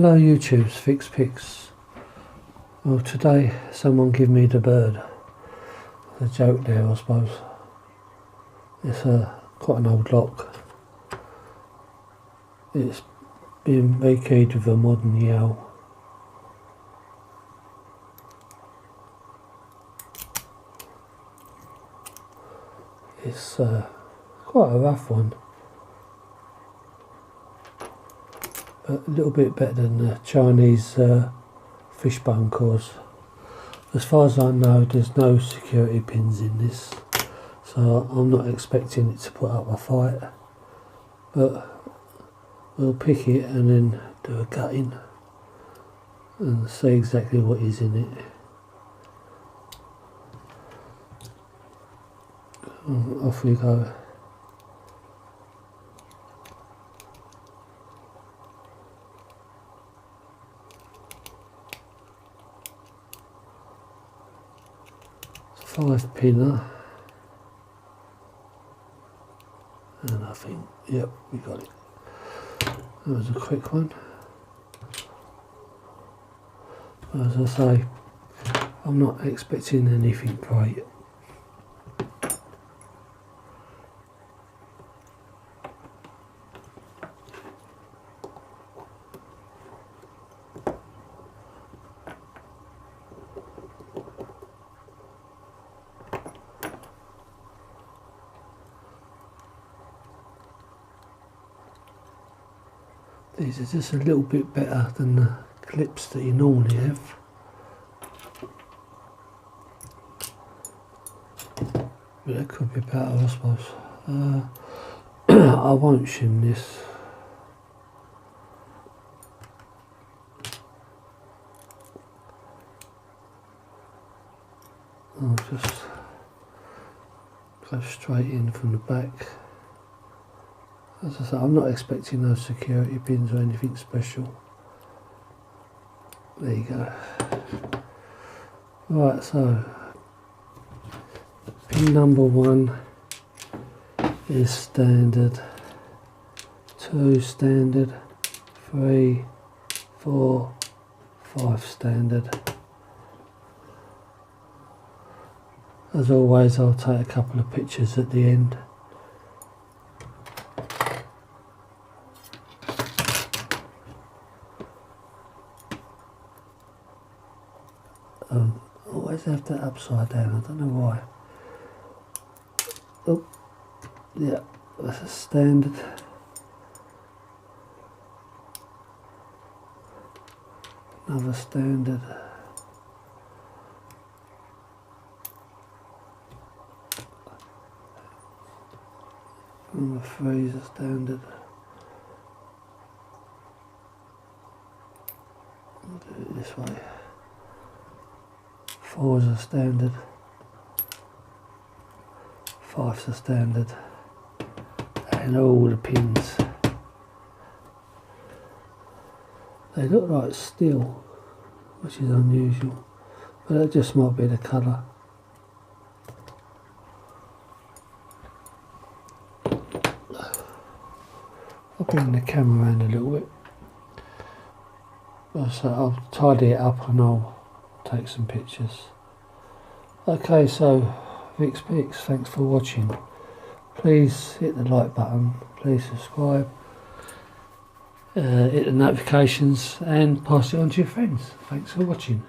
Hello YouTube's Fix Pics. Well, today someone gave me the bird. A joke there, I suppose. It's quite an old lock. It's been rekeyed with a modern Yale. It's quite a rough one, but a little bit better than the Chinese fishbone cores. As far as I know, there's no security pins in this, so I'm not expecting it to put up a fight, but we'll pick it and then do a gutting and see exactly what is in it. Off we go. It's a 5-pinner, and I think, yep, we got it. That was a quick one. As I say, I'm not expecting anything great. These are just a little bit better than the clips that you normally have. But that could be better, I suppose. I won't shim this. I'll just go straight in from the back. As I say, I'm not expecting those security pins or anything special. There you go. Right, so pin number 1 is standard, 2 standard, 3, 4, 5 standard. As always, I'll take a couple of pictures at the end. Always have that upside down, I don't know why. Oh, yeah, that's a standard. Another standard. Number 3 is a standard. I'll do it this way. 4 is a standard, 5 is a standard, and all the pins. They look like steel, which is unusual, but that just might be the colour. I'll bring the camera around a little bit. So I'll tidy it up and I'll take some pictures. Okay, so Fix Pics, thanks for watching. Please hit the like button, please subscribe, hit the notifications and pass it on to your friends. Thanks for watching.